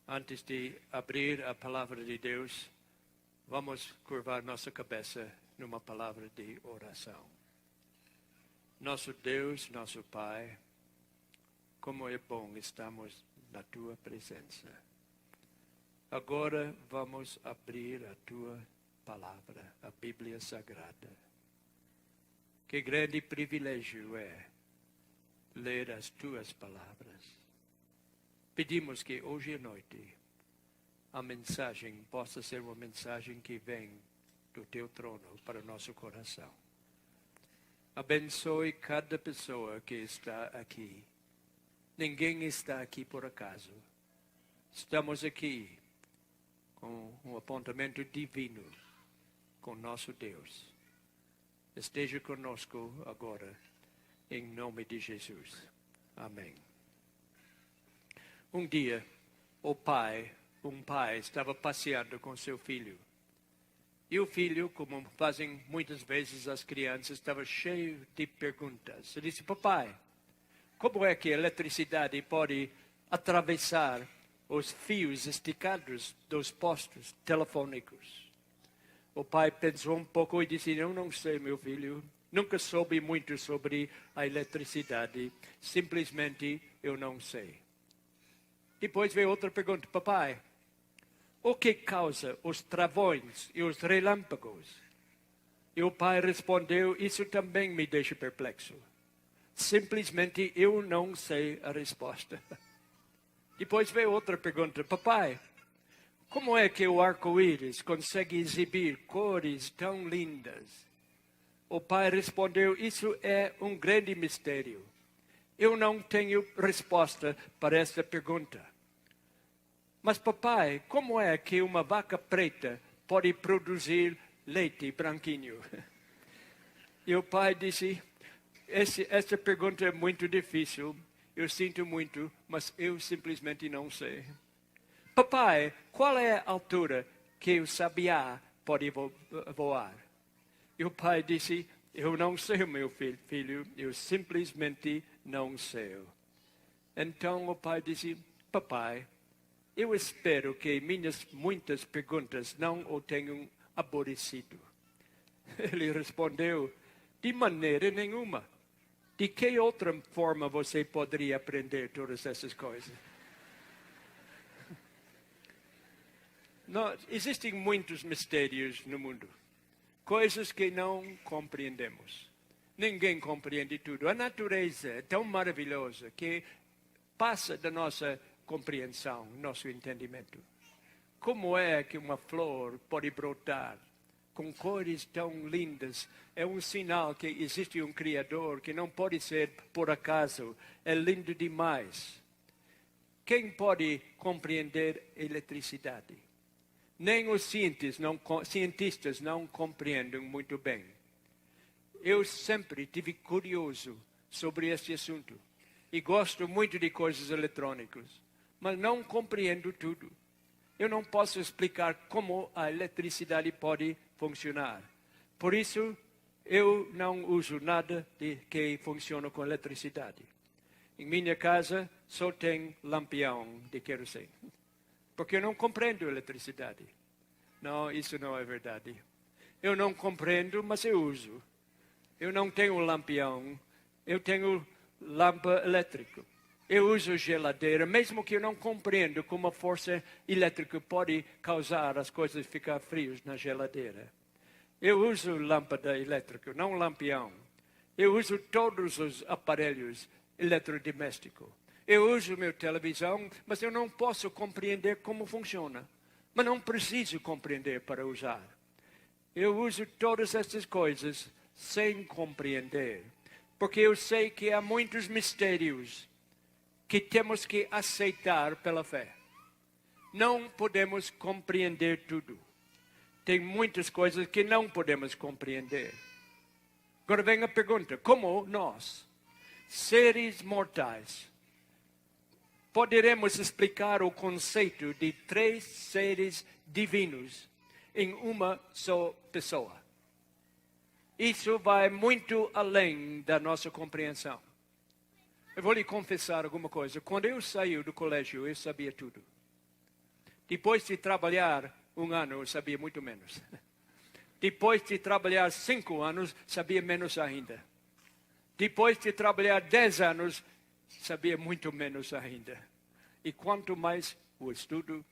Antes de abrir a palavra de Deus, vamos curvar nossa cabeça numa palavra de oração. Nosso Deus, nosso Pai, como é bom estamos na Tua presença. Agora vamos abrir a Tua palavra, a Bíblia Sagrada. Que grande privilégio é ler as Tuas palavras. Pedimos que hoje à noite a mensagem possa ser uma mensagem que vem do Teu trono para o nosso coração. Abençoe cada pessoa que está aqui. Ninguém está aqui por acaso. Estamos aqui com um apontamento divino com nosso Deus. Esteja conosco agora, em nome de Jesus. Amém. Um dia, um pai estava passeando com seu filho. E o filho, como fazem muitas vezes as crianças, estava cheio de perguntas. Ele disse: papai, como é que a eletricidade pode atravessar os fios esticados dos postos telefônicos? O pai pensou um pouco e disse: eu não sei, meu filho. Nunca soube muito sobre a eletricidade. Simplesmente eu não sei. Depois veio outra pergunta: papai, o que causa os travões e os relâmpagos? E o pai respondeu: isso também me deixa perplexo. Simplesmente eu não sei a resposta. Depois veio outra pergunta: papai, como é que o arco-íris consegue exibir cores tão lindas? O pai respondeu: isso é um grande mistério. Eu não tenho resposta para essa pergunta. Mas papai, como é que uma vaca preta pode produzir leite branquinho? E o pai disse: essa pergunta é muito difícil, eu sinto muito, mas eu simplesmente não sei. Papai, qual é a altura que o sabiá pode voar? E o pai disse: eu não sei, meu filho, eu simplesmente não sei. Então o pai disse: papai, eu espero que minhas muitas perguntas não o tenham aborrecido. Ele respondeu: de maneira nenhuma. De que outra forma você poderia aprender todas essas coisas? Não, existem muitos mistérios no mundo. Coisas que não compreendemos. Ninguém compreende tudo. A natureza é tão maravilhosa que passa da nossa compreensão, nosso entendimento. Como é que uma flor pode brotar com cores tão lindas? É um sinal que existe um Criador que não pode ser por acaso. É lindo demais. Quem pode compreender eletricidade? Nem os cientistas não compreendem muito bem. Eu sempre tive curioso sobre esse assunto. E gosto muito de coisas eletrônicas. Mas não compreendo tudo. Eu não posso explicar como a eletricidade pode funcionar. Por isso, eu não uso nada que funciona com eletricidade. Em minha casa, só tem lampião de querosene. Porque eu não compreendo eletricidade. Não, isso não é verdade. Eu não compreendo, mas eu uso. Eu não tenho lampião, eu tenho lâmpada elétrica. Eu uso geladeira, mesmo que eu não compreendo como a força elétrica pode causar as coisas ficar frias na geladeira. Eu uso lâmpada elétrica, não lampião. Eu uso todos os aparelhos eletrodomésticos. Eu uso minha televisão, mas eu não posso compreender como funciona. Mas não preciso compreender para usar. Eu uso todas essas coisas sem compreender. Porque eu sei que há muitos mistérios que temos que aceitar pela fé. Não podemos compreender tudo. Tem muitas coisas que não podemos compreender. Agora vem a pergunta: como nós, seres mortais, poderemos explicar o conceito de três seres divinos em uma só pessoa? Isso vai muito além da nossa compreensão. Eu vou lhe confessar alguma coisa. Quando eu saí do colégio, eu sabia tudo. Depois de trabalhar 1 ano, eu sabia muito menos. Depois de trabalhar 5 anos, sabia menos ainda. Depois de trabalhar 10 anos, sabia muito menos ainda. E quanto mais o estudo,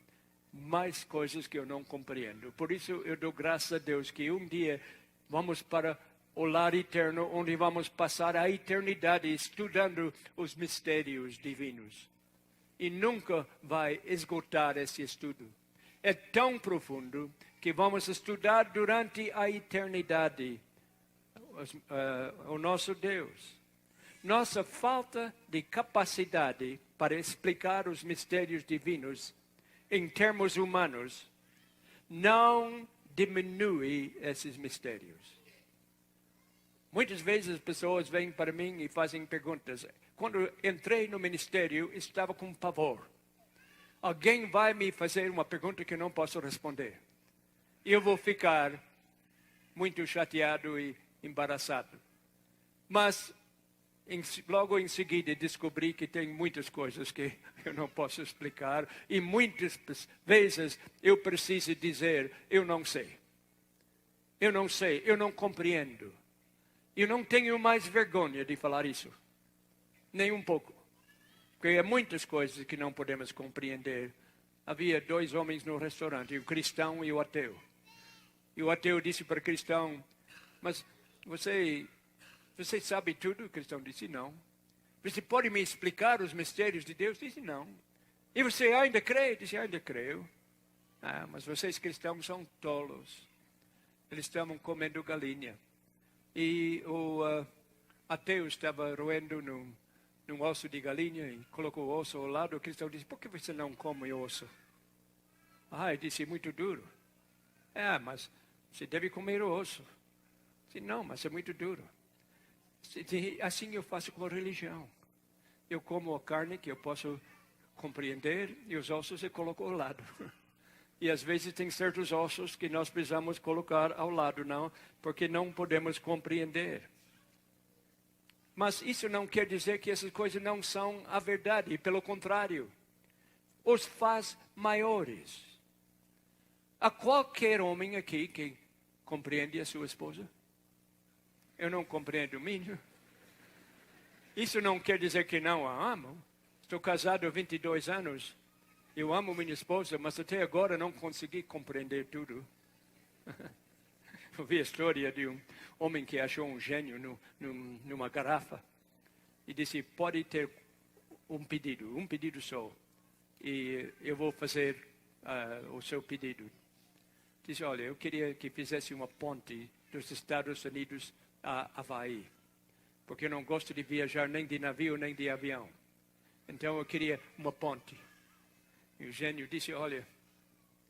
mais coisas que eu não compreendo. Por isso eu dou graças a Deus que um dia vamos para o lar eterno, onde vamos passar a eternidade estudando os mistérios divinos. E nunca vai esgotar esse estudo. É tão profundo que vamos estudar durante a eternidade o nosso Deus. Nossa falta de capacidade para explicar os mistérios divinos em termos humanos não diminui esses mistérios. Muitas vezes as pessoas vêm para mim e fazem perguntas. Quando entrei no ministério, estava com pavor. Alguém vai me fazer uma pergunta que eu não posso responder. Eu vou ficar muito chateado e embaraçado. Mas logo em seguida descobri que tem muitas coisas que eu não posso explicar. E muitas vezes eu preciso dizer, eu não sei. Eu não sei, eu não compreendo. Eu não tenho mais vergonha de falar isso. Nem um pouco. Porque há muitas coisas que não podemos compreender. Havia 2 homens no restaurante, o cristão e o ateu. E o ateu disse para o cristão, mas você sabe tudo? O cristão disse, não. Você pode me explicar os mistérios de Deus? Disse, não. E você ainda crê? Disse, ainda creio. Ah, mas vocês cristãos são tolos. Eles estavam comendo galinha. E o ateu estava roendo num osso de galinha e colocou o osso ao lado. O cristão disse, por que você não come osso? Ah, ele disse, muito duro. Ah, mas você deve comer o osso. Disse, não, mas é muito duro. Disse, assim eu faço com a religião. Eu como a carne que eu posso compreender e os ossos eu coloco ao lado. E às vezes tem certos ossos que nós precisamos colocar ao lado, não, porque não podemos compreender. Mas isso não quer dizer que essas coisas não são a verdade, pelo contrário, os faz maiores. Há qualquer homem aqui que compreende a sua esposa? Eu não compreendo o minho. Isso não quer dizer que não a amo. Estou casado há 22 anos. Eu amo minha esposa, mas até agora não consegui compreender tudo. Eu vi a história de um homem que achou um gênio numa garrafa. E disse, pode ter um pedido só. E eu vou fazer o seu pedido. Disse, olha, eu queria que fizesse uma ponte dos Estados Unidos a Havaí. Porque eu não gosto de viajar nem de navio, nem de avião. Então eu queria uma ponte. E o gênio disse, olha,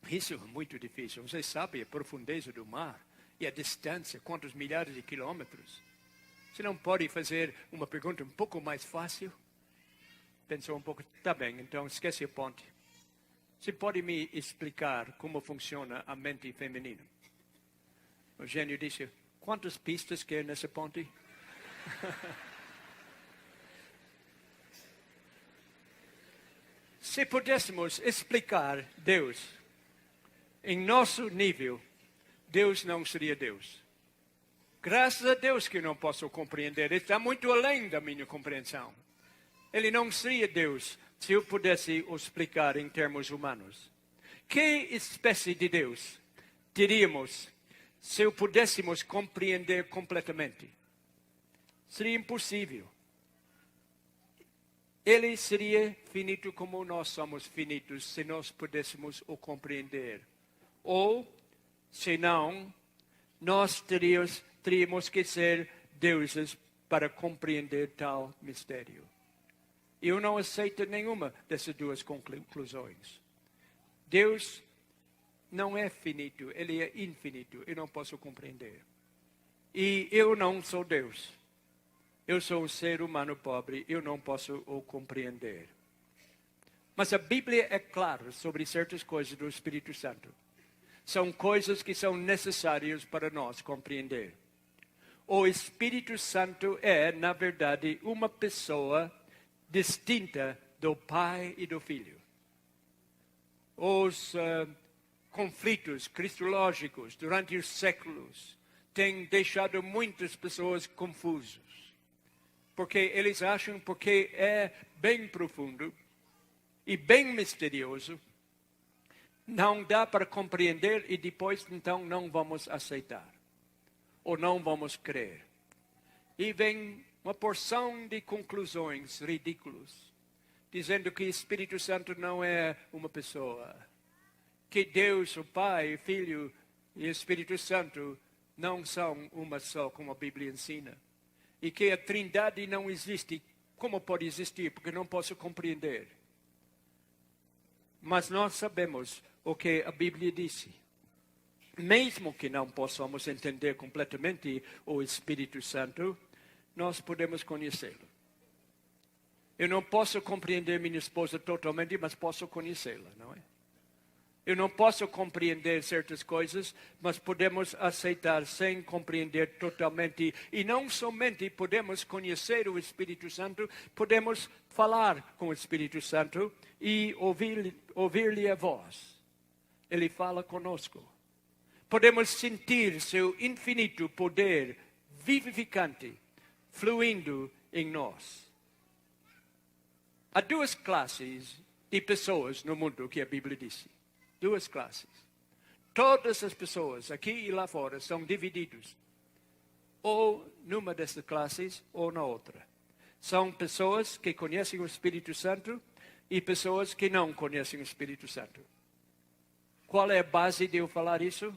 isso é muito difícil. Você sabe a profundeza do mar e a distância, quantos milhares de quilômetros. Você não pode fazer uma pergunta um pouco mais fácil? Pensou um pouco, tá bem, então esquece a ponte. Você pode me explicar como funciona a mente feminina? O gênio disse, quantas pistas quer nessa ponte? Se pudéssemos explicar Deus em nosso nível, Deus não seria Deus. Graças a Deus que eu não posso compreender. Ele está muito além da minha compreensão. Ele não seria Deus se eu pudesse o explicar em termos humanos. Que espécie de Deus teríamos se eu pudéssemos compreender completamente? Seria impossível. Ele seria finito como nós somos finitos, se nós pudéssemos o compreender. Ou, se não, nós teríamos que ser deuses para compreender tal mistério. Eu não aceito nenhuma dessas duas conclusões. Deus não é finito, Ele é infinito. Eu não posso compreender. E eu não sou Deus. Eu sou um ser humano pobre, eu não posso o compreender. Mas a Bíblia é clara sobre certas coisas do Espírito Santo. São coisas que são necessárias para nós compreender. O Espírito Santo é, na verdade, uma pessoa distinta do Pai e do Filho. os conflitos cristológicos durante os séculos têm deixado muitas pessoas confusas. Porque eles acham porque é bem profundo e bem misterioso, não dá para compreender e depois então não vamos aceitar. Ou não vamos crer. E vem uma porção de conclusões ridículas, dizendo que o Espírito Santo não é uma pessoa, que Deus, o Pai, o Filho e o Espírito Santo não são uma só, como a Bíblia ensina, e que a Trindade não existe. Como pode existir? Porque não posso compreender. Mas nós sabemos o que a Bíblia disse. Mesmo que não possamos entender completamente o Espírito Santo, nós podemos conhecê-lo. Eu não posso compreender minha esposa totalmente, mas posso conhecê-la, não é? Eu não posso compreender certas coisas, mas podemos aceitar sem compreender totalmente. E não somente podemos conhecer o Espírito Santo, podemos falar com o Espírito Santo e ouvir-lhe a voz. Ele fala conosco. Podemos sentir seu infinito poder vivificante fluindo em nós. Há duas classes de pessoas no mundo que a Bíblia disse. Duas classes. Todas as pessoas aqui e lá fora são divididas ou numa dessas classes ou na outra. São pessoas que conhecem o Espírito Santo e pessoas que não conhecem o Espírito Santo. Qual é a base de eu falar isso?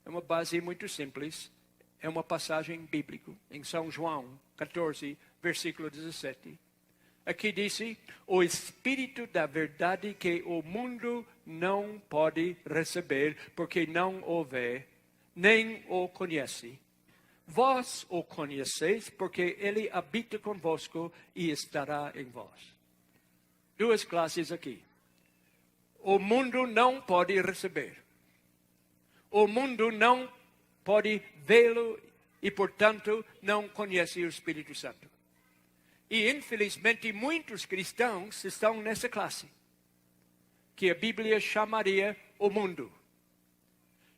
É uma base muito simples. É uma passagem bíblica em São João 14, versículo 17. Aqui disse, o Espírito da verdade que o mundo não pode receber, porque não o vê, nem o conhece. Vós o conheceis, porque ele habita convosco e estará em vós. Duas classes aqui. O mundo não pode receber. O mundo não pode vê-lo e, portanto, não conhece o Espírito Santo. E, infelizmente, muitos cristãos estão nessa classe, que a Bíblia chamaria o mundo.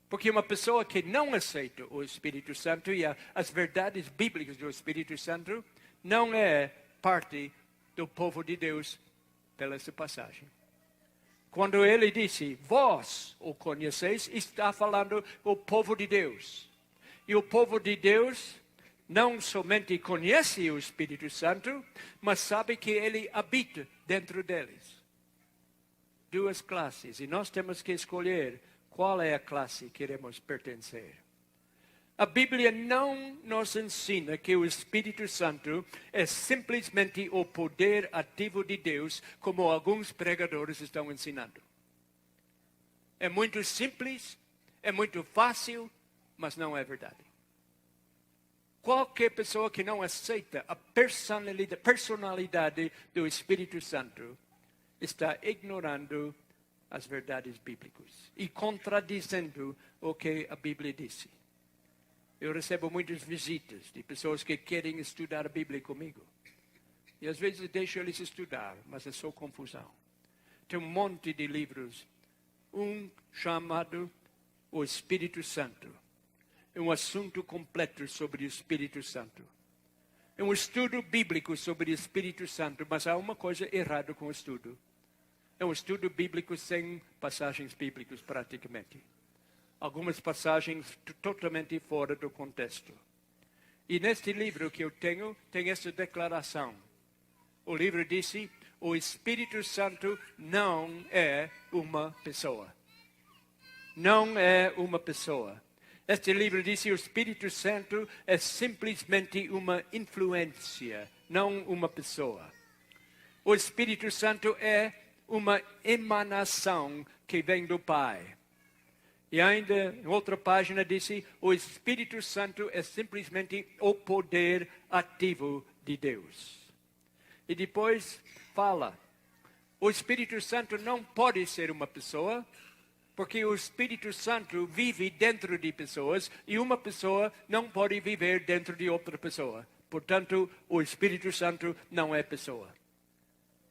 Porque uma pessoa que não aceita o Espírito Santo e as verdades bíblicas do Espírito Santo não é parte do povo de Deus pela essa passagem. Quando ele disse, vós o conheceis, está falando o povo de Deus. E o povo de Deus não somente conhece o Espírito Santo, mas sabe que ele habita dentro deles. Duas classes. E nós temos que escolher qual é a classe que queremos pertencer. A Bíblia não nos ensina que o Espírito Santo é simplesmente o poder ativo de Deus, como alguns pregadores estão ensinando. É muito simples, é muito fácil, mas não é verdade. Qualquer pessoa que não aceita a personalidade do Espírito Santo está ignorando as verdades bíblicas e contradizendo o que a Bíblia disse. Eu recebo muitas visitas de pessoas que querem estudar a Bíblia comigo. E às vezes eu deixo eles estudar, mas é só confusão. Tem um monte de livros. Um chamado O Espírito Santo. É um assunto completo sobre o Espírito Santo. É um estudo bíblico sobre o Espírito Santo, mas há uma coisa errada com o estudo. É um estudo bíblico sem passagens bíblicas praticamente. Algumas passagens totalmente fora do contexto. E neste livro que eu tenho, tem essa declaração. O livro disse, o Espírito Santo não é uma pessoa. Não é uma pessoa. Este livro disse, o Espírito Santo é simplesmente uma influência, não uma pessoa. O Espírito Santo é uma emanação que vem do Pai. E ainda, em outra página, disse, o Espírito Santo é simplesmente o poder ativo de Deus. E depois fala, o Espírito Santo não pode ser uma pessoa, porque o Espírito Santo vive dentro de pessoas, e uma pessoa não pode viver dentro de outra pessoa. Portanto, o Espírito Santo não é pessoa.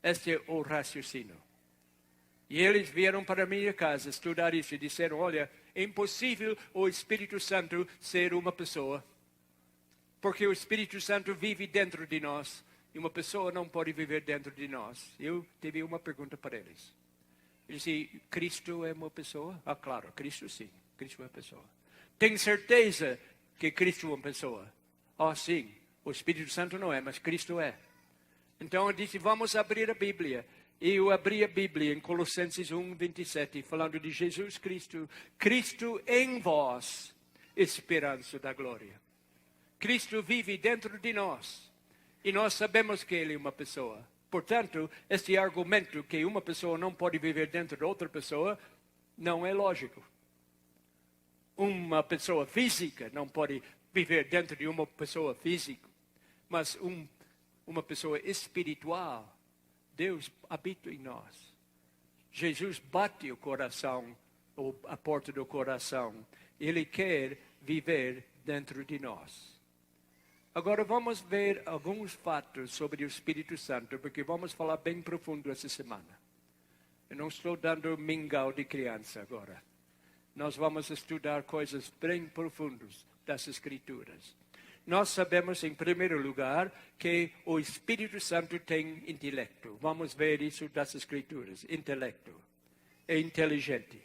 Este é o raciocínio. E eles vieram para a minha casa estudar isso e disseram, olha, é impossível o Espírito Santo ser uma pessoa. Porque o Espírito Santo vive dentro de nós. E uma pessoa não pode viver dentro de nós. Eu tive uma pergunta para eles. Eles disseram, Cristo é uma pessoa? Ah, claro, Cristo sim. Cristo é uma pessoa. Tem certeza que Cristo é uma pessoa? Ah, sim. O Espírito Santo não é, mas Cristo é. Então eu disse, vamos abrir a Bíblia. E eu abri a Bíblia em Colossenses 1, 27, falando de Jesus Cristo. Cristo em vós, esperança da glória. Cristo vive dentro de nós. E nós sabemos que Ele é uma pessoa. Portanto, este argumento que uma pessoa não pode viver dentro de outra pessoa, não é lógico. Uma pessoa física não pode viver dentro de uma pessoa física. Mas uma pessoa espiritual, Deus habita em nós. Jesus bate o coração, ou a porta do coração. Ele quer viver dentro de nós. Agora vamos ver alguns fatos sobre o Espírito Santo, porque vamos falar bem profundo essa semana. Eu não estou dando mingau de criança agora. Nós vamos estudar coisas bem profundas das Escrituras. Nós sabemos, em primeiro lugar, que o Espírito Santo tem intelecto. Vamos ver isso das Escrituras. Intelecto. É inteligente.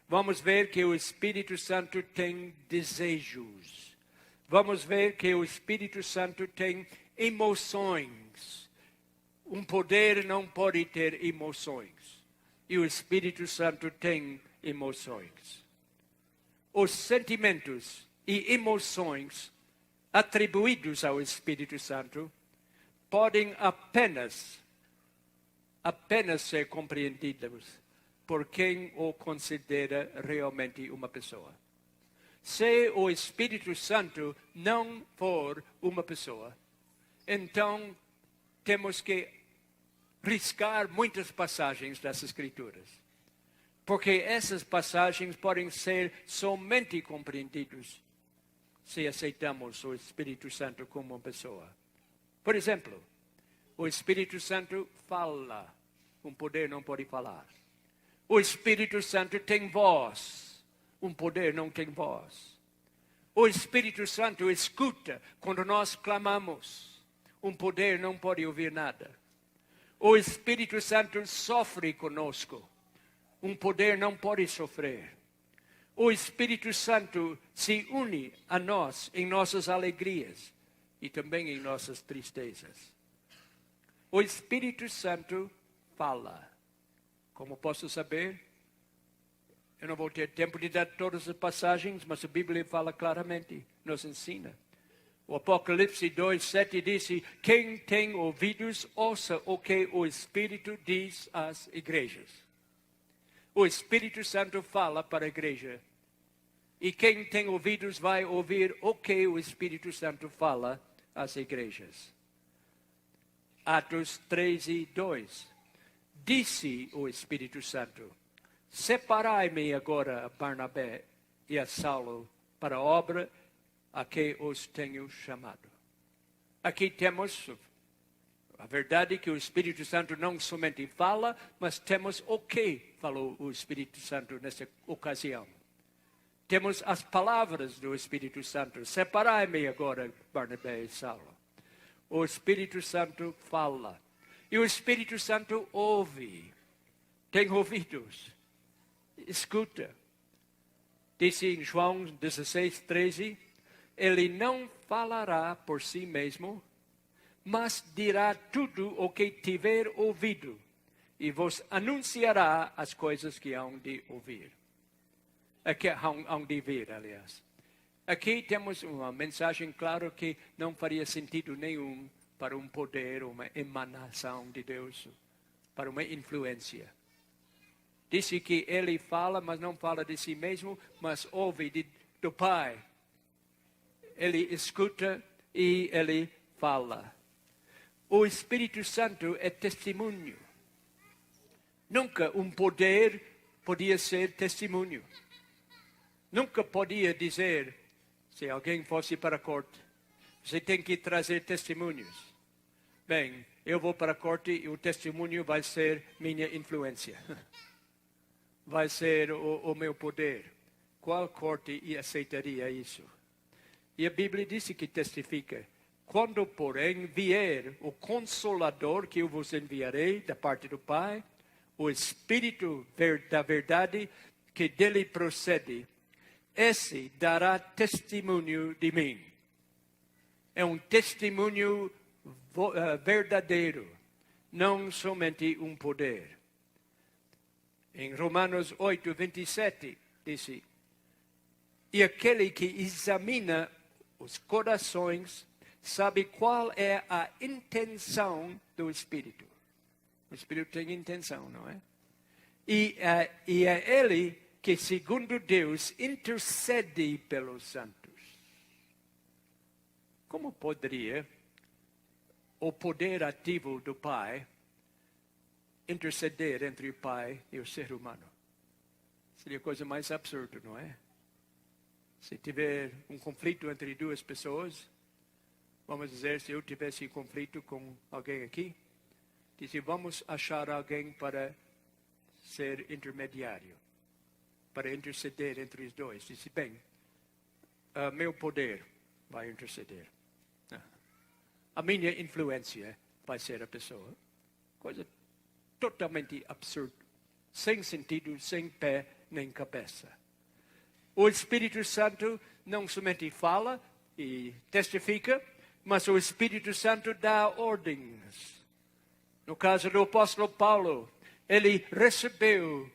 Vamos ver que o Espírito Santo tem desejos. Vamos ver que o Espírito Santo tem emoções. Um poder não pode ter emoções. E o Espírito Santo tem emoções. Os sentimentos e emoções atribuídos ao Espírito Santo podem apenas ser compreendidos por quem o considera realmente uma pessoa. Se o Espírito Santo não for uma pessoa, então temos que riscar muitas passagens das Escrituras. Porque essas passagens podem ser somente compreendidas se aceitamos o Espírito Santo como uma pessoa. Por exemplo, o Espírito Santo fala. Um poder não pode falar. O Espírito Santo tem voz. Um poder não tem voz. O Espírito Santo escuta quando nós clamamos. Um poder não pode ouvir nada. O Espírito Santo sofre conosco. Um poder não pode sofrer. O Espírito Santo se une a nós em nossas alegrias e também em nossas tristezas. O Espírito Santo fala. Como posso saber? Eu não vou ter tempo de dar todas as passagens, mas a Bíblia fala claramente, nos ensina. O Apocalipse 2:7 disse, quem tem ouvidos, ouça o que o Espírito diz às igrejas. O Espírito Santo fala para a igreja. E quem tem ouvidos vai ouvir o que o Espírito Santo fala às igrejas. Atos 13:2. Disse o Espírito Santo, separai-me agora a Barnabé e a Saulo para a obra a que os tenho chamado. Aqui temos a verdade que o Espírito Santo não somente fala, mas temos o que falou o Espírito Santo nessa ocasião. Temos as palavras do Espírito Santo. Separai-me agora, Barnabé e Saulo. O Espírito Santo fala. E o Espírito Santo ouve. Tem ouvidos. Escuta. Disse em João 16:13, ele não falará por si mesmo, mas dirá tudo o que tiver ouvido, e vos anunciará as coisas que hão de ouvir. Aqui hão de ver, aliás. Aqui temos uma mensagem clara que não faria sentido nenhum para um poder, uma emanação de Deus, para uma influência. Disse que ele fala, mas não fala de si mesmo, mas ouve do Pai. Ele escuta e ele fala. O Espírito Santo é testemunho. Nunca um poder podia ser testemunho. Nunca podia dizer, se alguém fosse para a corte, você tem que trazer testemunhos. Bem, eu vou para a corte e o testemunho vai ser minha influência. vai ser o meu poder. Qual corte aceitaria isso? E a Bíblia diz que testifica: quando, porém, vier o Consolador que eu vos enviarei da parte do Pai, o Espírito da verdade que dele procede, esse dará testemunho de mim. É um testemunho verdadeiro, não somente um poder. Em Romanos 8, 27, diz: e aquele que examina os corações sabe qual é a intenção do Espírito. O Espírito tem intenção, não é? E é Ele que, segundo Deus, intercede pelos santos. Como poderia o poder ativo do Pai interceder entre o Pai e o ser humano? Seria a coisa mais absurda, não é? Se tiver um conflito entre duas pessoas, vamos dizer, se eu tivesse um conflito com alguém aqui, disse, vamos achar alguém para ser intermediário, para interceder entre os dois. Disse, bem, meu poder vai interceder. A minha influência vai ser a pessoa. Coisa totalmente absurda, sem sentido, sem pé nem cabeça. O Espírito Santo não somente fala e testifica, mas o Espírito Santo dá ordens. No caso do apóstolo Paulo, ele recebeu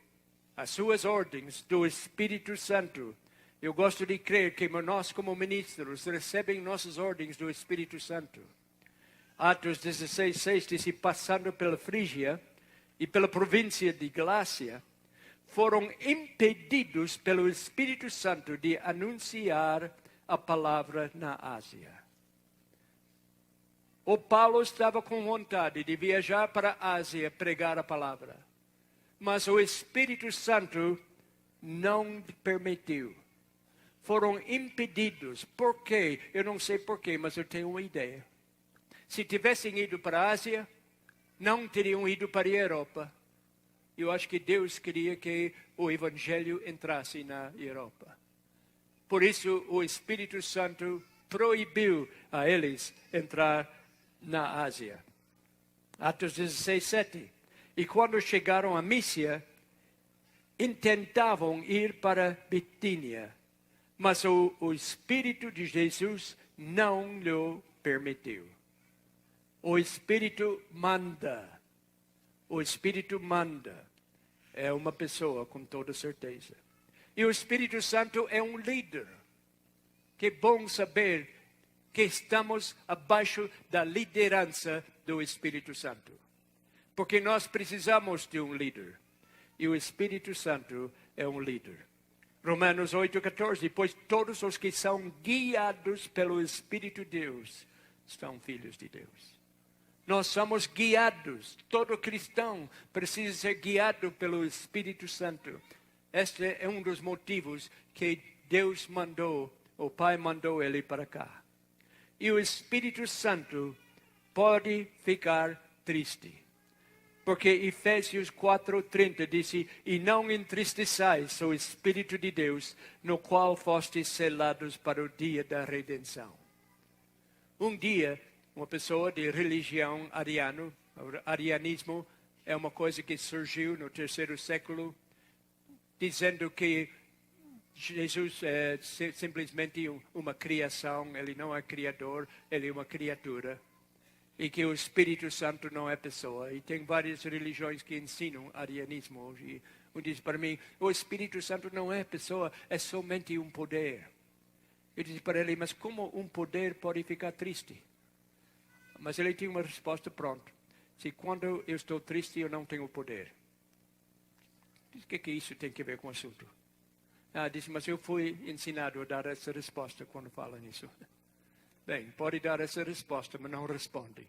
as suas ordens do Espírito Santo. Eu gosto de crer que nós, como ministros, recebemos nossas ordens do Espírito Santo. Atos 16, 6 diz, passando pela Frígia e pela província de Galácia, foram impedidos pelo Espírito Santo de anunciar a palavra na Ásia. O Paulo estava com vontade de viajar para a Ásia pregar a palavra, mas o Espírito Santo não permitiu. Foram impedidos. Por quê? Eu não sei por quê, mas eu tenho uma ideia. Se tivessem ido para a Ásia, não teriam ido para a Europa. Eu acho que Deus queria que o Evangelho entrasse na Europa. Por isso, o Espírito Santo proibiu a eles entrar na Ásia. Atos 16, 7. E quando chegaram a Mísia, intentavam ir para Bitínia, mas o Espírito de Jesus não lhe permitiu. O Espírito manda. O Espírito manda. É uma pessoa, com toda certeza. E o Espírito Santo é um líder. Que bom saber que estamos abaixo da liderança do Espírito Santo. Porque nós precisamos de um líder. E o Espírito Santo é um líder. Romanos 8,14. Pois todos os que são guiados pelo Espírito de Deus são filhos de Deus. Nós somos guiados. Todo cristão precisa ser guiado pelo Espírito Santo. Este é um dos motivos que Deus mandou, o Pai mandou ele para cá. E o Espírito Santo pode ficar triste. Porque Efésios 4:30 disse, e não entristeçais o Espírito de Deus, no qual fostes selados para o dia da redenção. Um dia, uma pessoa de religião arianismo, é uma coisa que surgiu no 3º século, dizendo que Jesus é simplesmente uma criação, ele não é criador, ele é uma criatura. E que o Espírito Santo não é pessoa. E tem várias religiões que ensinam arianismo hoje. Um diz para mim, o Espírito Santo não é pessoa, é somente um poder. Eu disse para ele, mas como um poder pode ficar triste? Mas ele tinha uma resposta pronta. Se quando eu estou triste, eu não tenho poder. Diz, o que isso tem a ver com o assunto? Disse, mas eu fui ensinado a dar essa resposta quando fala nisso. Bem, pode dar essa resposta, mas não responde.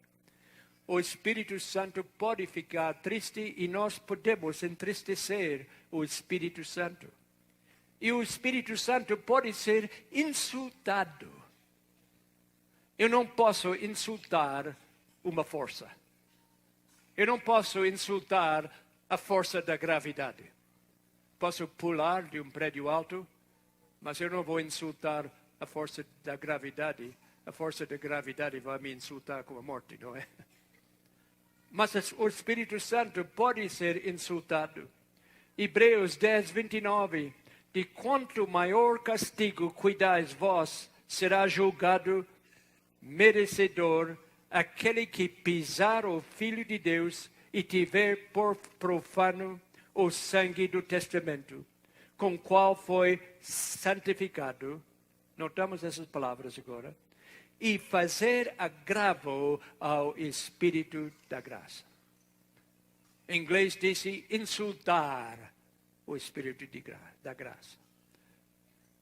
O Espírito Santo pode ficar triste e nós podemos entristecer o Espírito Santo. E o Espírito Santo pode ser insultado. Eu não posso insultar uma força. Eu não posso insultar a força da gravidade. Posso pular de um prédio alto, mas eu não vou insultar a força da gravidade. A força da gravidade vai me insultar com a morte, não é? Mas o Espírito Santo pode ser insultado. Hebreus 10, 29. De quanto maior castigo cuidais vós, será julgado merecedor aquele que pisar o Filho de Deus e tiver por profano o sangue do testamento, com qual foi santificado. Notamos essas palavras agora. E fazer agravo ao Espírito da graça. Em inglês disse insultar o Espírito da graça.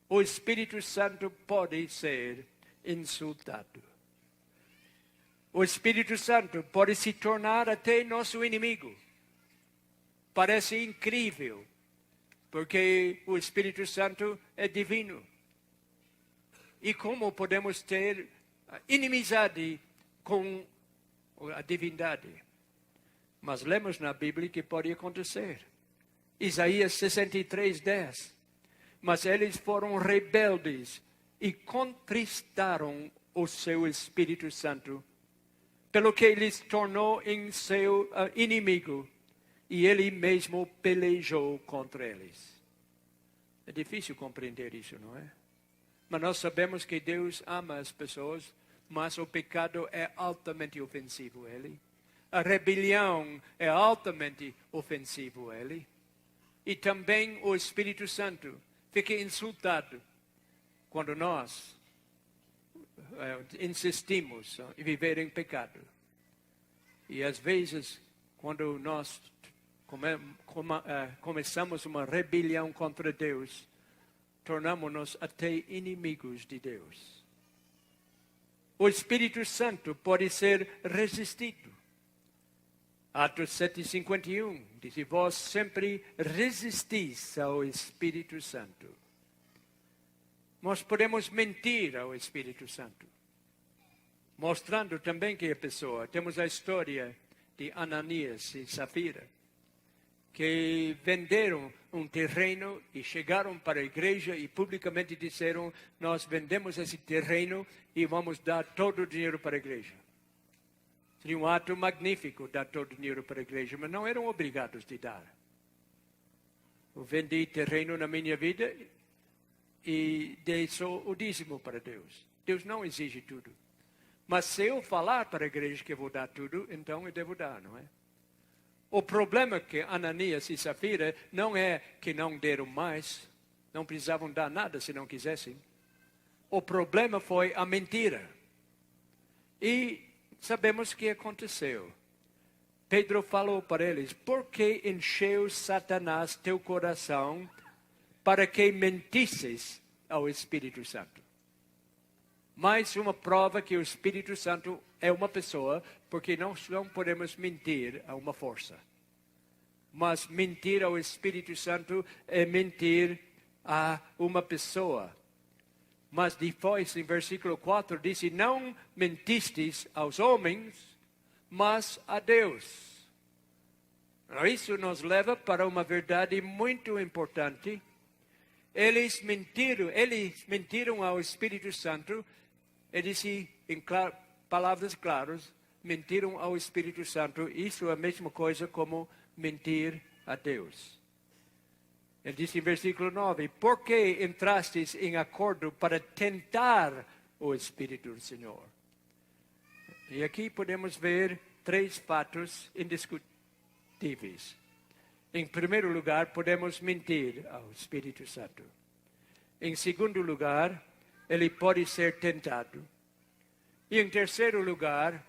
O Espírito Santo pode ser insultado. O Espírito Santo pode se tornar até nosso inimigo. Parece incrível, porque o Espírito Santo é divino. E como podemos ter inimizade com a divindade? Mas lemos na Bíblia que pode acontecer. Isaías 63, 10. Mas eles foram rebeldes e contristaram o seu Espírito Santo, pelo que lhes tornou em seu inimigo, e ele mesmo pelejou contra eles. É difícil compreender isso, não é? Mas nós sabemos que Deus ama as pessoas, mas o pecado é altamente ofensivo a Ele. A rebelião é altamente ofensivo a Ele. E também o Espírito Santo fica insultado quando nós insistimos em viver em pecado. E às vezes, quando nós começamos uma rebelião contra Deus, tornamos-nos até inimigos de Deus. O Espírito Santo pode ser resistido. Atos 7:51 diz: vós sempre resistis ao Espírito Santo. Nós podemos mentir ao Espírito Santo, mostrando também que a pessoa. Temos a história de Ananias e Safira, que venderam um terreno e chegaram para a igreja e publicamente disseram: nós vendemos esse terreno e vamos dar todo o dinheiro para a igreja. Seria um ato magnífico dar todo o dinheiro para a igreja, mas não eram obrigados de dar. Eu vendi terreno na minha vida e dei só o dízimo para Deus. Deus não exige tudo. Mas se eu falar para a igreja que eu vou dar tudo, então eu devo dar, não é? O problema que Ananias e Safira não é que não deram mais, não precisavam dar nada se não quisessem. O problema foi a mentira. E sabemos o que aconteceu. Pedro falou para eles: por que encheu Satanás teu coração para que mentisses ao Espírito Santo? Mais uma prova que o Espírito Santo é uma pessoa, porque nós não podemos mentir a uma força. Mas mentir ao Espírito Santo é mentir a uma pessoa. Mas depois, em versículo 4, diz: não mentistes aos homens, mas a Deus. Isso nos leva para uma verdade muito importante. Eles mentiram ao Espírito Santo. Ele disse em palavras claras, mentiram ao Espírito Santo. Isso é a mesma coisa como mentir a Deus. Ele disse em versículo 9: por que entrastes em acordo para tentar o Espírito do Senhor? E aqui podemos ver 3 fatos indiscutíveis. Em primeiro lugar, podemos mentir ao Espírito Santo. Em segundo lugar, ele pode ser tentado. E em terceiro lugar,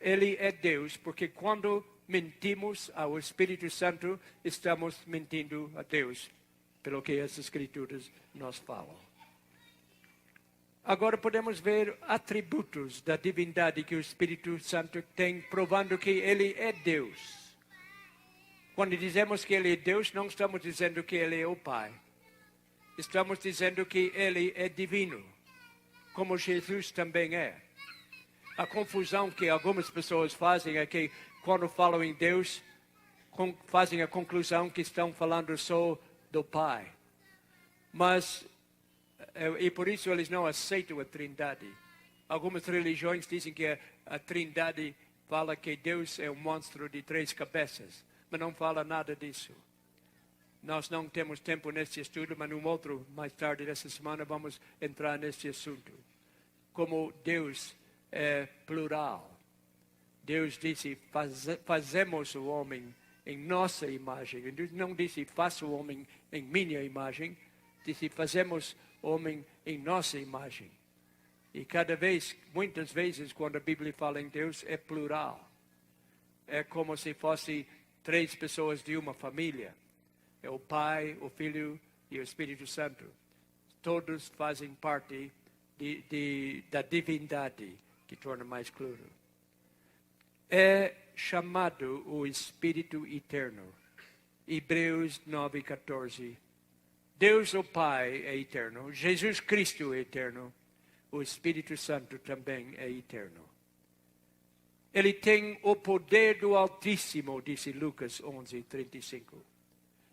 ele é Deus, porque quando mentimos ao Espírito Santo, estamos mentindo a Deus, pelo que as Escrituras nos falam. Agora podemos ver atributos da divindade que o Espírito Santo tem, provando que ele é Deus. Quando dizemos que ele é Deus, não estamos dizendo que ele é o Pai. Estamos dizendo que ele é divino, como Jesus também é. A confusão que algumas pessoas fazem é que, quando falam em Deus, fazem a conclusão que estão falando só do Pai. Mas, e por isso eles não aceitam a Trindade. Algumas religiões dizem que a Trindade fala que Deus é um monstro de 3 cabeças, mas não fala nada disso. Nós não temos tempo neste estudo, mas mais tarde dessa semana, vamos entrar neste assunto. Como Deus é plural. Deus disse, fazemos o homem em nossa imagem. Deus não disse, faça o homem em minha imagem. Disse, fazemos o homem em nossa imagem. E muitas vezes, quando a Bíblia fala em Deus, é plural. É como se fosse 3 pessoas de uma família. É o Pai, o Filho e o Espírito Santo. Todos fazem parte da divindade, que torna mais claro. É chamado o Espírito Eterno. Hebreus 9:14. Deus o Pai é eterno. Jesus Cristo é eterno. O Espírito Santo também é eterno. Ele tem o poder do Altíssimo, disse Lucas 11:35.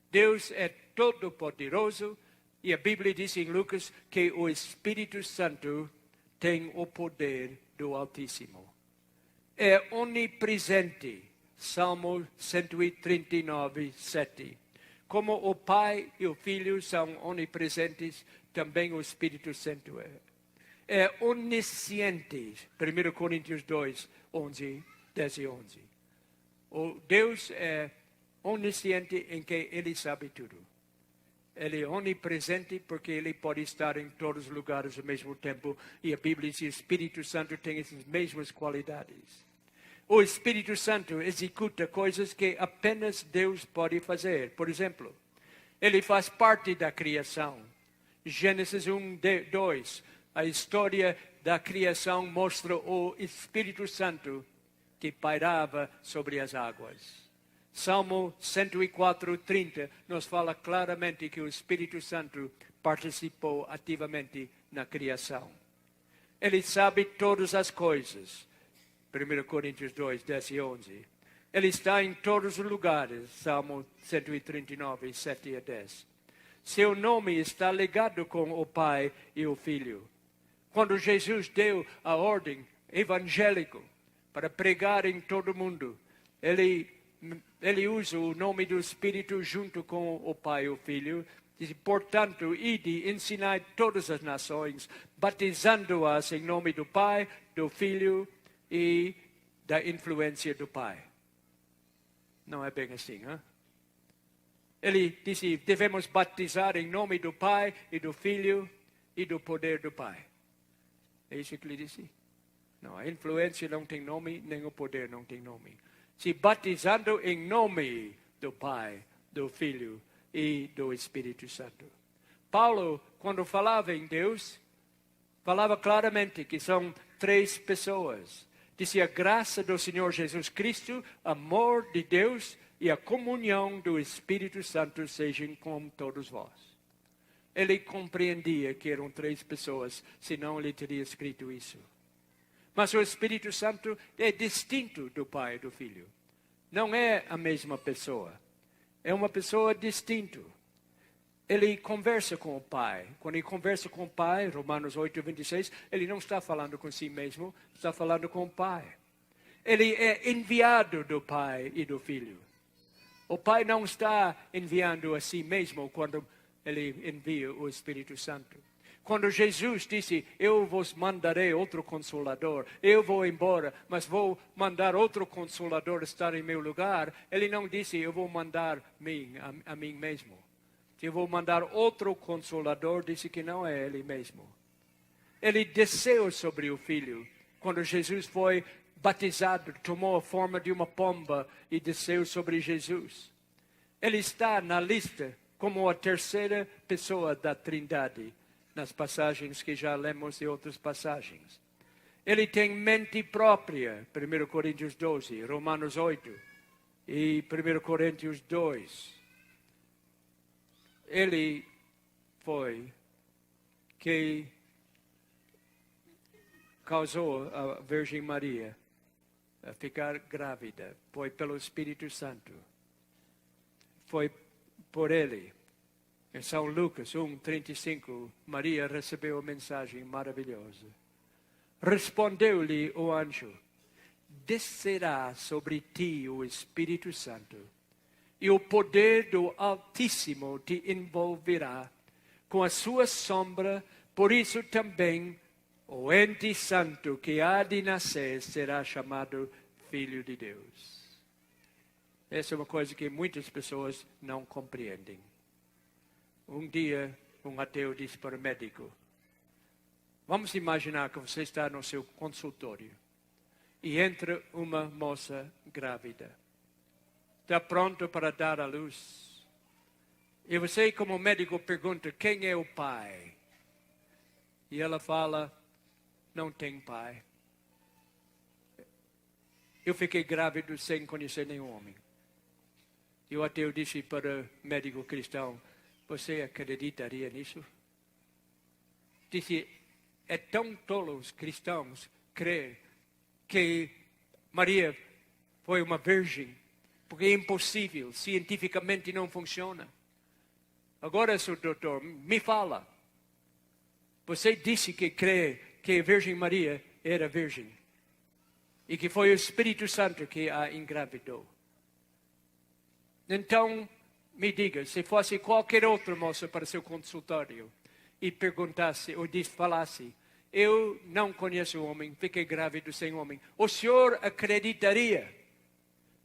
Deus é todo-poderoso e a Bíblia diz em Lucas que o Espírito Santo tem o poder do Altíssimo. É onipresente. Salmo 139:7. Como o Pai e o Filho são onipresentes, também o Espírito Santo é. É onisciente. 1 Coríntios 2:11, 10 e 11. O Deus é onisciente em que Ele sabe tudo. Ele é onipresente porque Ele pode estar em todos os lugares ao mesmo tempo. E a Bíblia diz que o Espírito Santo tem essas mesmas qualidades. O Espírito Santo executa coisas que apenas Deus pode fazer. Por exemplo, Ele faz parte da criação. Gênesis 1:2. A história da criação mostra o Espírito Santo que pairava sobre as águas. Salmo 104:30 nos fala claramente que o Espírito Santo participou ativamente na criação. Ele sabe todas as coisas. 1 Coríntios 2, 10 e 11. Ele está em todos os lugares. Salmo 139, 7 a 10. Seu nome está ligado com o Pai e o Filho. Quando Jesus deu a ordem evangélica para pregar em todo o mundo, ele usa o nome do Espírito junto com o Pai e o Filho. Diz, portanto, ide, ensinai todas as nações, batizando-as em nome do Pai, do Filho e da influência do Pai. Não é bem assim, hein? Ele disse, devemos batizar em nome do Pai e do Filho e do poder do Pai. É isso que ele disse? Não, a influência não tem nome, nem o poder não tem nome. Se batizando em nome do Pai, do Filho e do Espírito Santo. Paulo, quando falava em Deus, falava claramente que são 3 pessoas. Disse a graça do Senhor Jesus Cristo, amor de Deus e a comunhão do Espírito Santo sejam com todos vós. Ele compreendia que eram 3 pessoas, senão ele teria escrito isso. Mas o Espírito Santo é distinto do Pai e do Filho. Não é a mesma pessoa. É uma pessoa distinta. Ele conversa com o Pai. Quando ele conversa com o Pai, Romanos 8:26, ele não está falando com si mesmo, está falando com o Pai. Ele é enviado do Pai e do Filho. O Pai não está enviando a si mesmo quando ele envia o Espírito Santo. Quando Jesus disse, eu vos mandarei outro Consolador, eu vou embora, mas vou mandar outro Consolador estar em meu lugar, ele não disse, eu vou mandar a mim mesmo. Eu vou mandar outro Consolador, disse que não é ele mesmo. Ele desceu sobre o Filho. Quando Jesus foi batizado, tomou a forma de uma pomba e desceu sobre Jesus. Ele está na lista como a terceira pessoa da Trindade, nas passagens que já lemos e outras passagens. Ele tem mente própria, 1 Coríntios 12, Romanos 8 e 1 Coríntios 2. Ele foi que causou a Virgem Maria a ficar grávida. Foi pelo Espírito Santo. Foi por ele Em São Lucas 1:35, Maria recebeu a mensagem maravilhosa. Respondeu-lhe o anjo: descerá sobre ti o Espírito Santo, e o poder do Altíssimo te envolverá com a sua sombra, por isso também o ente santo que há de nascer será chamado Filho de Deus. Essa é uma coisa que muitas pessoas não compreendem. Um dia, um ateu disse para o médico: vamos imaginar que você está no seu consultório e entra uma moça grávida. Está pronta para dar à luz. E você, como médico, pergunta: quem é o pai? E ela fala: não tem pai. Eu fiquei grávido sem conhecer nenhum homem. E o ateu disse para o médico cristão: você acreditaria nisso? Disse: é tão tolo os cristãos crer que Maria foi uma virgem, porque é impossível, cientificamente não funciona. Agora, seu doutor, me fala. Você disse que crê que a Virgem Maria era virgem e que foi o Espírito Santo que a engravidou. Então, me diga, se fosse qualquer outra moça para seu consultório e perguntasse ou falasse: eu não conheço o homem, fiquei grávido sem homem, o senhor acreditaria?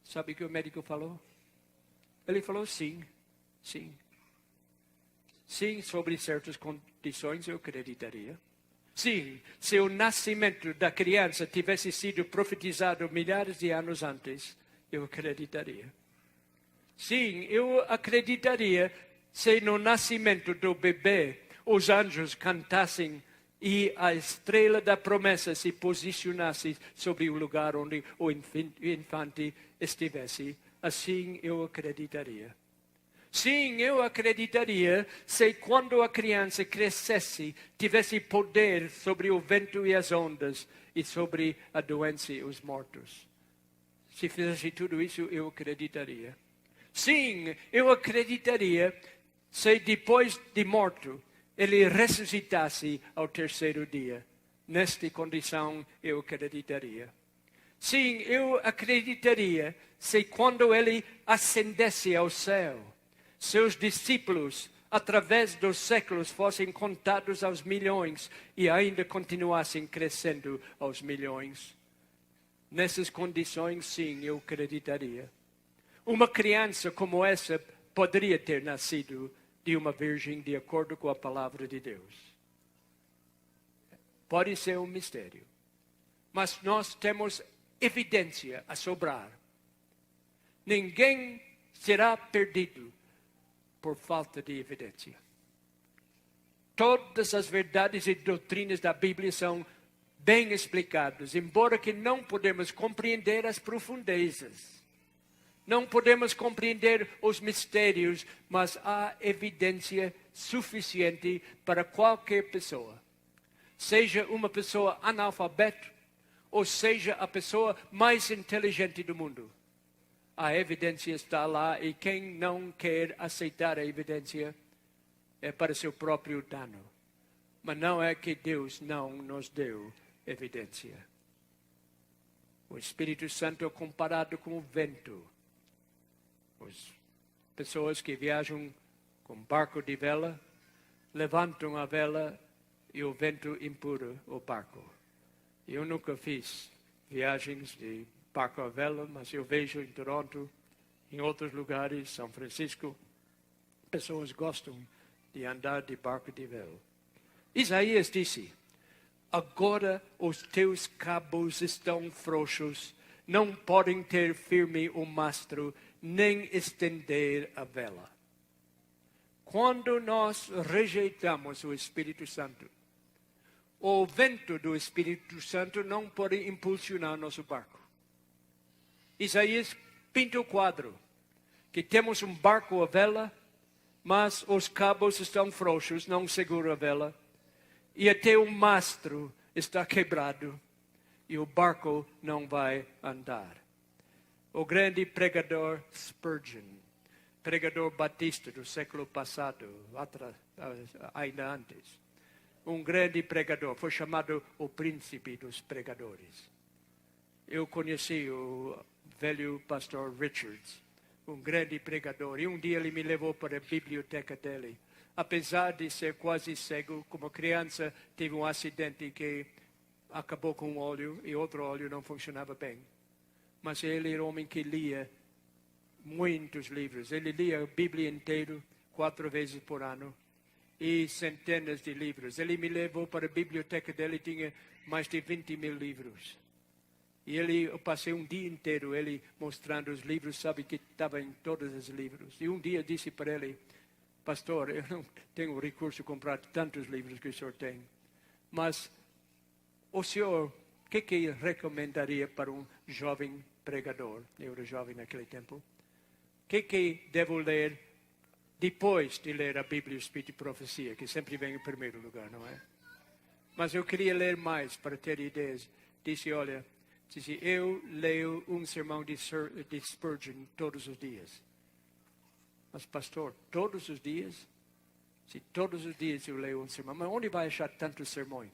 Sabe o que o médico falou? Ele falou: sim, sim. Sim, sobre certas condições eu acreditaria. Sim, se o nascimento da criança tivesse sido profetizado milhares de anos antes, eu acreditaria. Sim, eu acreditaria se no nascimento do bebê os anjos cantassem e a estrela da promessa se posicionasse sobre o lugar onde o infante estivesse. Assim eu acreditaria. Sim, eu acreditaria se quando a criança crescesse, tivesse poder sobre o vento e as ondas e sobre a doença e os mortos. Se fizesse tudo isso, eu acreditaria. Sim, eu acreditaria se depois de morto ele ressuscitasse ao terceiro dia. Nesta condição, eu acreditaria. Sim, eu acreditaria se quando ele ascendesse ao céu, seus discípulos, através dos séculos, fossem contados aos milhões e ainda continuassem crescendo aos milhões. Nessas condições, sim, eu acreditaria. Uma criança como essa poderia ter nascido de uma virgem de acordo com a palavra de Deus. Pode ser um mistério, mas nós temos evidência a sobrar. Ninguém será perdido por falta de evidência. Todas as verdades e doutrinas da Bíblia são bem explicadas, embora que não podemos compreender as profundezas. Não podemos compreender os mistérios, mas há evidência suficiente para qualquer pessoa. Seja uma pessoa analfabeta, ou seja a pessoa mais inteligente do mundo. A evidência está lá e quem não quer aceitar a evidência é para seu próprio dano. Mas não é que Deus não nos deu evidência. O Espírito Santo é comparado com o vento. As pessoas que viajam com barco de vela, levantam a vela e o vento empurra o barco. Eu nunca fiz viagens de barco a vela, mas eu vejo em Toronto, em outros lugares, São Francisco, pessoas gostam de andar de barco de vela. Isaías disse: agora os teus cabos estão frouxos, não podem ter firme o mastro, nem estender a vela. Quando nós rejeitamos o Espírito Santo, o vento do Espírito Santo não pode impulsionar nosso barco. Isaías pinta o quadro, que temos um barco a vela, mas os cabos estão frouxos, não seguram a vela, e até o mastro está quebrado, e o barco não vai andar. O grande pregador Spurgeon pregador batista do século passado, ainda antes. Um grande pregador, foi chamado o príncipe dos pregadores. Eu conheci o velho pastor Richards, um grande pregador, e um dia ele me levou para a biblioteca dele. Apesar de ser quase cego, como criança, teve um acidente que acabou com um olho e outro olho não funcionava bem. Mas ele era um homem que lia muitos livros. Ele lia a Bíblia inteira 4 vezes por ano e centenas de livros. Ele me levou para a biblioteca dele e tinha mais de 20.000 livros. E eu passei um dia inteiro ele mostrando os livros, sabe que estava em todos os livros. E um dia disse para ele, pastor, eu não tenho recurso para comprar tantos livros que o senhor tem, mas o senhor, o que recomendaria para um jovem pregador? Eu era jovem naquele tempo. O que devo ler depois de ler a Bíblia, Espírito e Profecia, que sempre vem em primeiro lugar, não é? Mas eu queria ler mais para ter ideias. Disse, olha, eu leio um sermão de Spurgeon todos os dias. Mas, pastor, todos os dias? Se todos os dias eu leio um sermão, mas onde vai achar tantos sermões?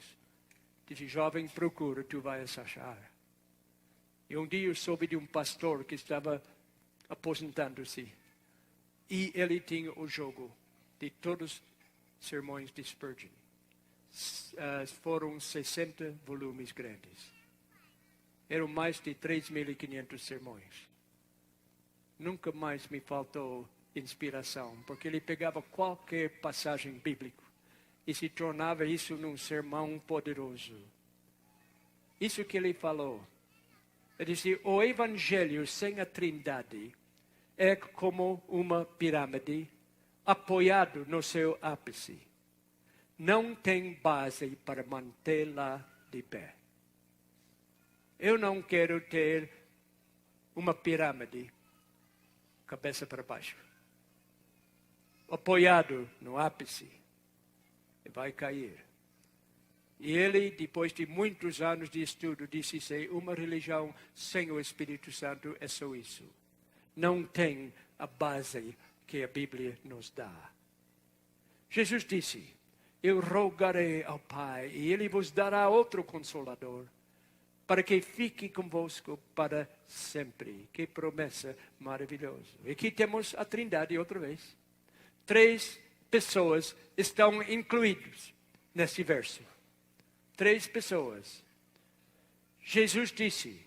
Disse, jovem, procura, tu vais achar. E um dia eu soube de um pastor que estava aposentando-se. E ele tinha o jogo de todos os sermões de Spurgeon. Foram 60 volumes grandes. Eram mais de 3.500 sermões. Nunca mais me faltou inspiração, porque ele pegava qualquer passagem bíblica e se tornava isso num sermão poderoso. Isso que ele falou. Ele disse, o Evangelho sem a Trindade é como uma pirâmide apoiado no seu ápice. Não tem base para mantê-la de pé. Eu não quero ter uma pirâmide, cabeça para baixo, apoiado no ápice, e vai cair. E ele, depois de muitos anos de estudo, disse que uma religião sem o Espírito Santo é só isso. Não tem a base que a Bíblia nos dá. Jesus disse, eu rogarei ao Pai, e Ele vos dará outro Consolador, para que fique convosco para sempre. Que promessa maravilhosa. E aqui temos a Trindade outra vez. 3 pessoas estão incluídas nesse verso. 3 pessoas. Jesus disse,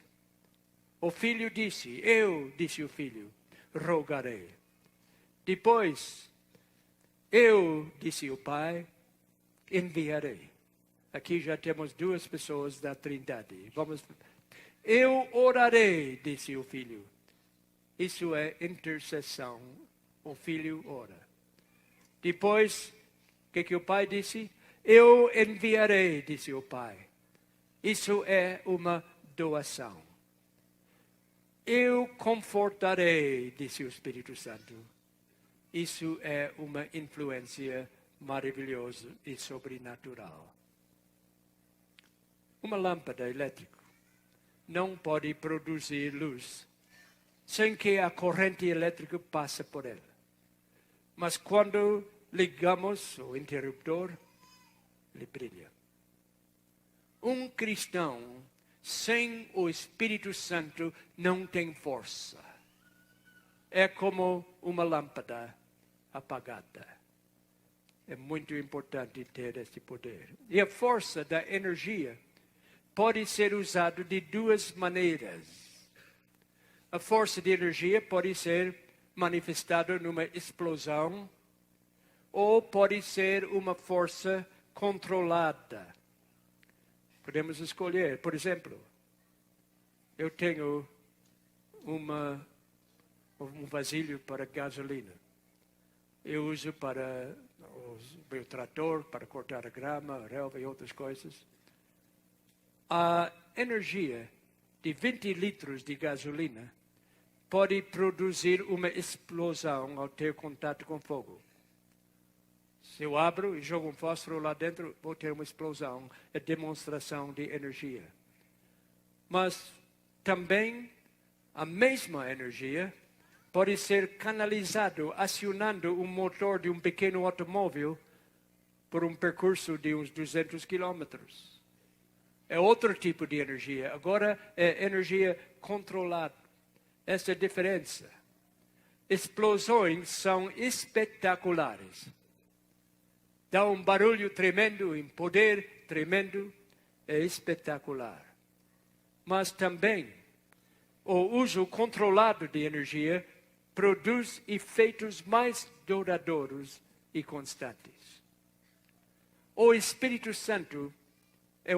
o Filho disse, eu, disse o Filho, rogarei. Depois, eu, disse o Pai, enviarei. Aqui já temos 2 pessoas da Trindade. Eu orarei, disse o Filho. Isso é intercessão. O Filho ora. Depois, o que o Pai disse? Eu enviarei, disse o Pai. Isso é uma doação. Eu confortarei, disse o Espírito Santo. Isso é uma influência maravilhosa e sobrenatural. Uma lâmpada elétrica não pode produzir luz sem que a corrente elétrica passe por ela. Mas quando ligamos o interruptor, ele brilha. Um cristão sem o Espírito Santo não tem força. É como uma lâmpada apagada. É muito importante ter esse poder. E a força da energia pode ser usada de 2 maneiras. A força de energia pode ser manifestada numa explosão ou pode ser uma força controlada. Podemos escolher. Por exemplo, eu tenho um vasilho para gasolina. Eu uso para o meu trator, para cortar a grama, a relva e outras coisas. A energia de 20 litros de gasolina pode produzir uma explosão ao ter contato com fogo. Se eu abro e jogo um fósforo lá dentro, vou ter uma explosão. É demonstração de energia. Mas também a mesma energia pode ser canalizado acionando um motor de um pequeno automóvel por um percurso de uns 200 quilômetros. É outro tipo de energia. Agora é energia controlada. Essa é a diferença. Explosões são espetaculares. Dá um barulho tremendo, um poder tremendo, é espetacular. Mas também o uso controlado de energia produz efeitos mais duradouros e constantes. O Espírito Santo é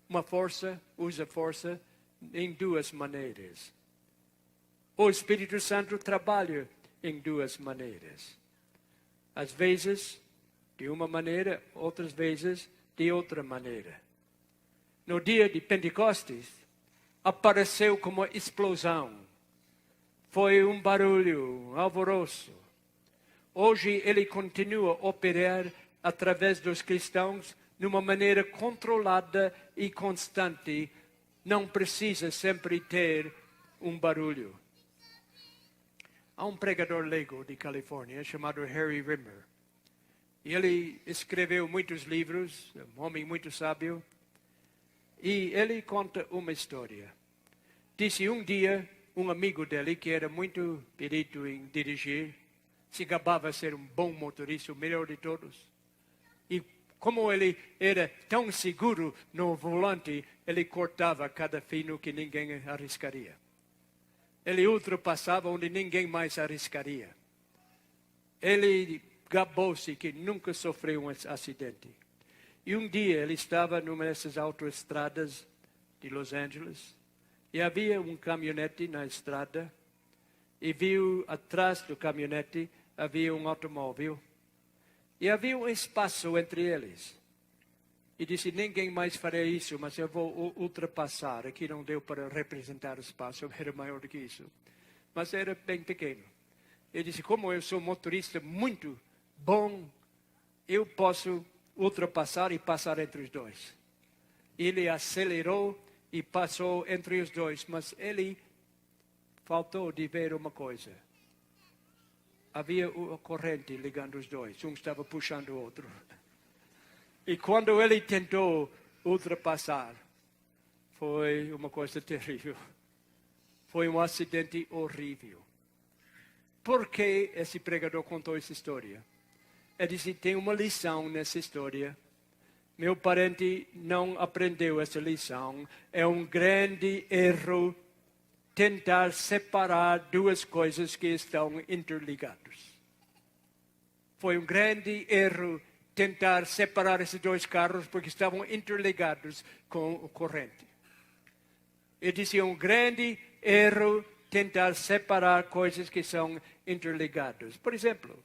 uma força, usa força em duas maneiras. O Espírito Santo trabalha em duas maneiras. Às vezes, de uma maneira, outras vezes, de outra maneira. No dia de Pentecostes, apareceu como explosão. Foi um barulho, um alvoroço. Hoje ele continua a operar através dos cristãos numa maneira controlada e constante. Não precisa sempre ter um barulho. Há um pregador leigo de Califórnia chamado Harry Rimmer. E ele escreveu muitos livros, um homem muito sábio. E ele conta uma história. Disse um dia, um amigo dele, que era muito perito em dirigir, se gabava ser um bom motorista, o melhor de todos. E como ele era tão seguro no volante, ele cortava cada fino que ninguém arriscaria. Ele ultrapassava onde ninguém mais arriscaria. Ele gabou-se que nunca sofreu um acidente. E um dia ele estava numa dessas autoestradas de Los Angeles e havia um caminhonete na estrada e viu atrás do caminhonete havia um automóvel e havia um espaço entre eles. E disse, ninguém mais faria isso, mas eu vou ultrapassar. Aqui não deu para representar o espaço, era maior do que isso. Mas era bem pequeno. Ele disse, como eu sou motorista muito bom, eu posso ultrapassar e passar entre os dois. Ele acelerou e passou entre os dois, mas ele faltou de ver uma coisa. Havia uma corrente ligando os dois, um estava puxando o outro. E quando ele tentou ultrapassar, foi uma coisa terrível. Foi um acidente horrível. Por que esse pregador contou essa história? Ele disse, tem uma lição nessa história. Meu parente não aprendeu essa lição. É um grande erro tentar separar duas coisas que estão interligadas. Foi um grande erro tentar separar esses dois carros porque estavam interligados com a corrente. Ele disse, é um grande erro tentar separar coisas que são interligadas. Por exemplo,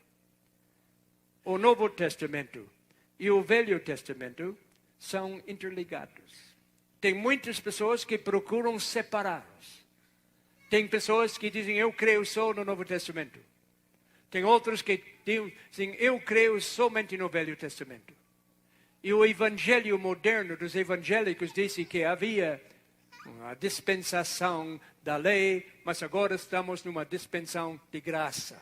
o Novo Testamento e o Velho Testamento são interligados. Tem muitas pessoas que procuram separá-los. Tem pessoas que dizem, eu creio só no Novo Testamento. Tem outros que dizem, eu creio somente no Velho Testamento. E o evangelho moderno dos evangélicos disse que havia uma dispensação da lei, mas agora estamos numa dispensação de graça.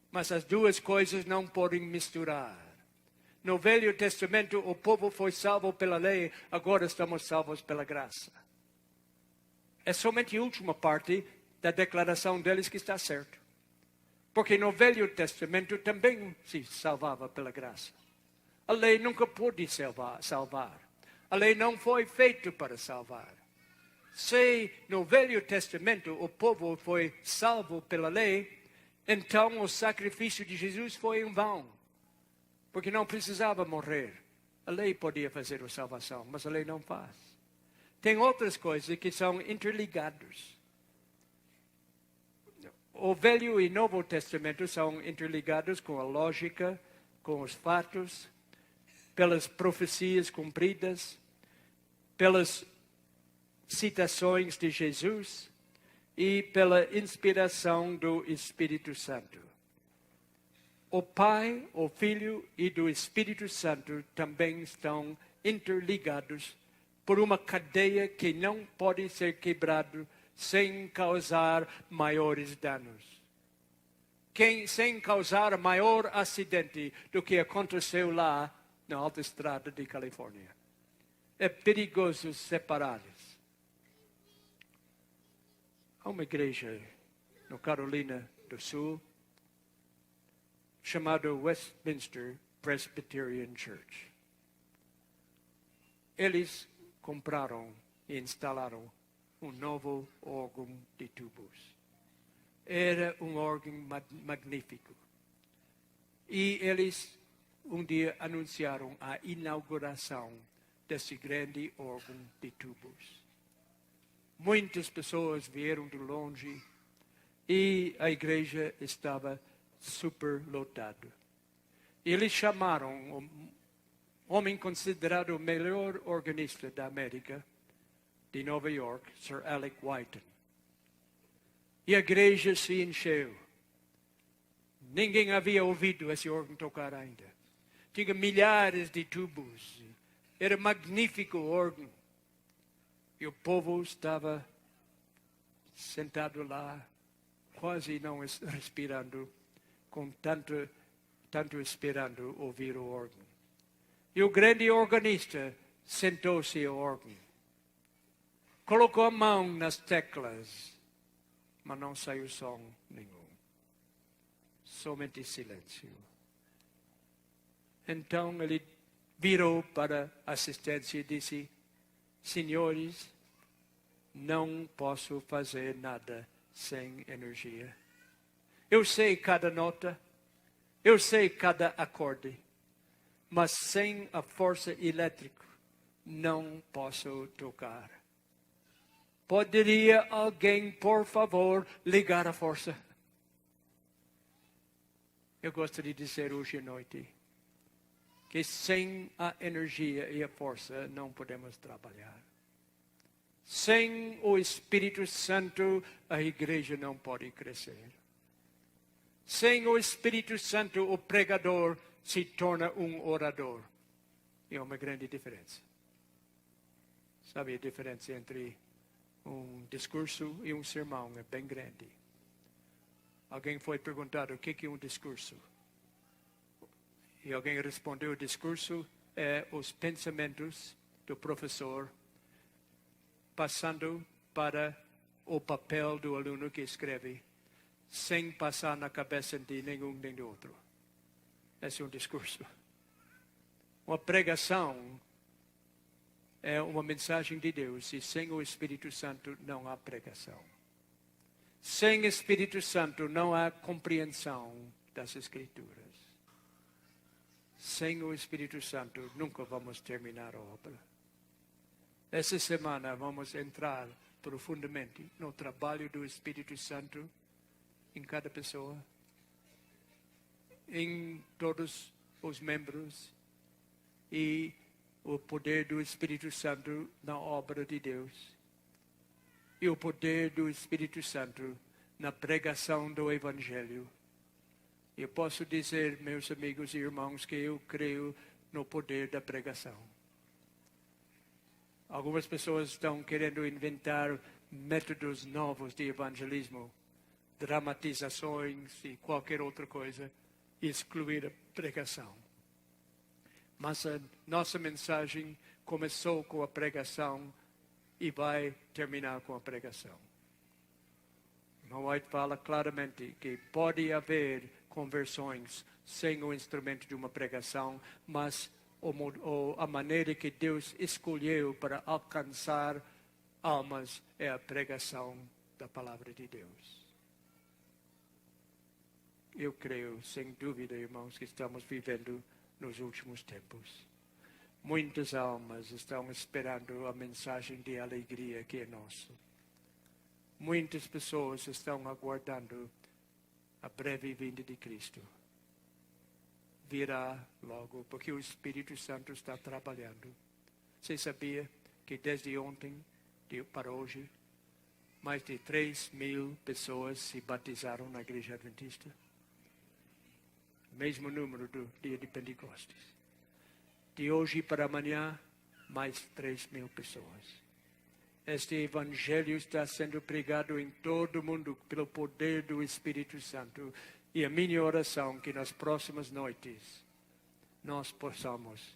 Mas as duas coisas não podem misturar. No Velho Testamento, o povo foi salvo pela lei, agora estamos salvos pela graça. É somente a última parte da declaração deles que está certo. Porque no Velho Testamento também se salvava pela graça. A lei nunca pôde salvar. A lei não foi feita para salvar. Se no Velho Testamento o povo foi salvo pela lei, então o sacrifício de Jesus foi em vão. Porque não precisava morrer. A lei podia fazer a salvação, mas a lei não faz. Tem outras coisas que são interligadas. O Velho e Novo Testamento são interligados com a lógica, com os fatos, pelas profecias cumpridas, pelas citações de Jesus e pela inspiração do Espírito Santo. O Pai, o Filho e do Espírito Santo também estão interligados por uma cadeia que não pode ser quebrada sem causar maiores danos. sem causar maior acidente do que aconteceu lá na autoestrada de Califórnia. É perigoso separá-los. Há uma igreja na Carolina do Sul chamada Westminster Presbyterian Church. Eles compraram e instalaram um novo órgão de tubos. Era um órgão magnífico. E eles um dia anunciaram a inauguração desse grande órgão de tubos. Muitas pessoas vieram de longe e a igreja estava superlotada. Eles chamaram um homem considerado o melhor organista da América, de Nova York, Sir Alec Whiten. E a igreja se encheu. Ninguém havia ouvido esse órgão tocar ainda. Tinha milhares de tubos. Era magnífico o órgão. E o povo estava sentado lá, quase não respirando, com tanto esperando ouvir o órgão. E o grande organista sentou-se ao órgão. Colocou a mão nas teclas, mas não saiu som nenhum. Somente silêncio. Então ele virou para a assistência e disse: senhores, não posso fazer nada sem energia. Eu sei cada nota, eu sei cada acorde, mas sem a força elétrica não posso tocar. Poderia alguém, por favor, ligar a força? Eu gostaria de dizer hoje à noite que sem a energia e a força não podemos trabalhar. Sem o Espírito Santo, a igreja não pode crescer. Sem o Espírito Santo, o pregador se torna um orador. E é uma grande diferença. Sabe a diferença entre um discurso e um sermão? É bem grande. Alguém foi perguntado o que é um discurso. E alguém respondeu: o discurso é os pensamentos do professor passando para o papel do aluno que escreve, sem passar na cabeça de nenhum nem do outro. Esse é um discurso. Uma pregação é uma mensagem de Deus, e sem o Espírito Santo não há pregação. Sem Espírito Santo não há compreensão das Escrituras. Sem o Espírito Santo nunca vamos terminar a obra. Essa semana vamos entrar profundamente no trabalho do Espírito Santo em cada pessoa, em todos os membros, e o poder do Espírito Santo na obra de Deus, e o poder do Espírito Santo na pregação do Evangelho. Eu posso dizer, meus amigos e irmãos, que eu creio no poder da pregação. Algumas pessoas estão querendo inventar métodos novos de evangelismo, dramatizações e qualquer outra coisa, e excluir a pregação. Mas a nossa mensagem começou com a pregação e vai terminar com a pregação. White fala claramente que pode haver conversões sem o instrumento de uma pregação, mas a maneira que Deus escolheu para alcançar almas é a pregação da palavra de Deus. Eu creio, sem dúvida, irmãos, que estamos vivendo nos últimos tempos. Muitas almas estão esperando a mensagem de alegria que é nossa. Muitas pessoas estão aguardando a breve vinda de Cristo. Virá logo, porque o Espírito Santo está trabalhando. Você sabia que desde ontem para hoje, mais de 3.000 pessoas se batizaram na Igreja Adventista? Mesmo número do dia de Pentecostes. De hoje para amanhã, mais 3.000 pessoas. Este Evangelho está sendo pregado em todo o mundo pelo poder do Espírito Santo. E a minha oração é que nas próximas noites nós possamos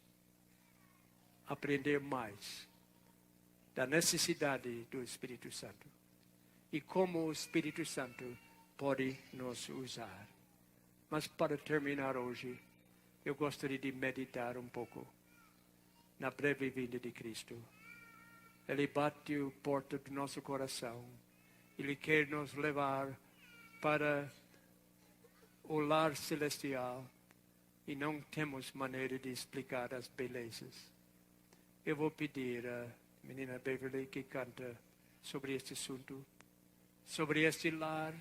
aprender mais da necessidade do Espírito Santo e como o Espírito Santo pode nos usar. Mas para terminar hoje, eu gostaria de meditar um pouco na breve vinda de Cristo. Ele bate a porta do nosso coração. Ele quer nos levar para o lar celestial e não temos maneira de explicar as belezas. Eu vou pedir a menina Beverly que canta sobre este assunto, sobre este lar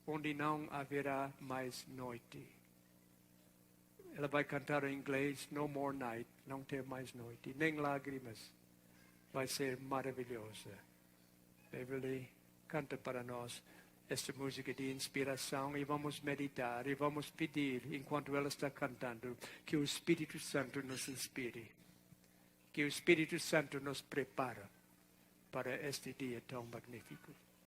onde não haverá mais noite. Ela vai cantar em inglês, No More Night, não ter mais noite, nem lágrimas. Vai ser maravilhosa. Beverly, canta para nós esta música de inspiração e vamos meditar e vamos pedir, enquanto ela está cantando, que o Espírito Santo nos inspire, que o Espírito Santo nos prepare para este dia tão magnífico.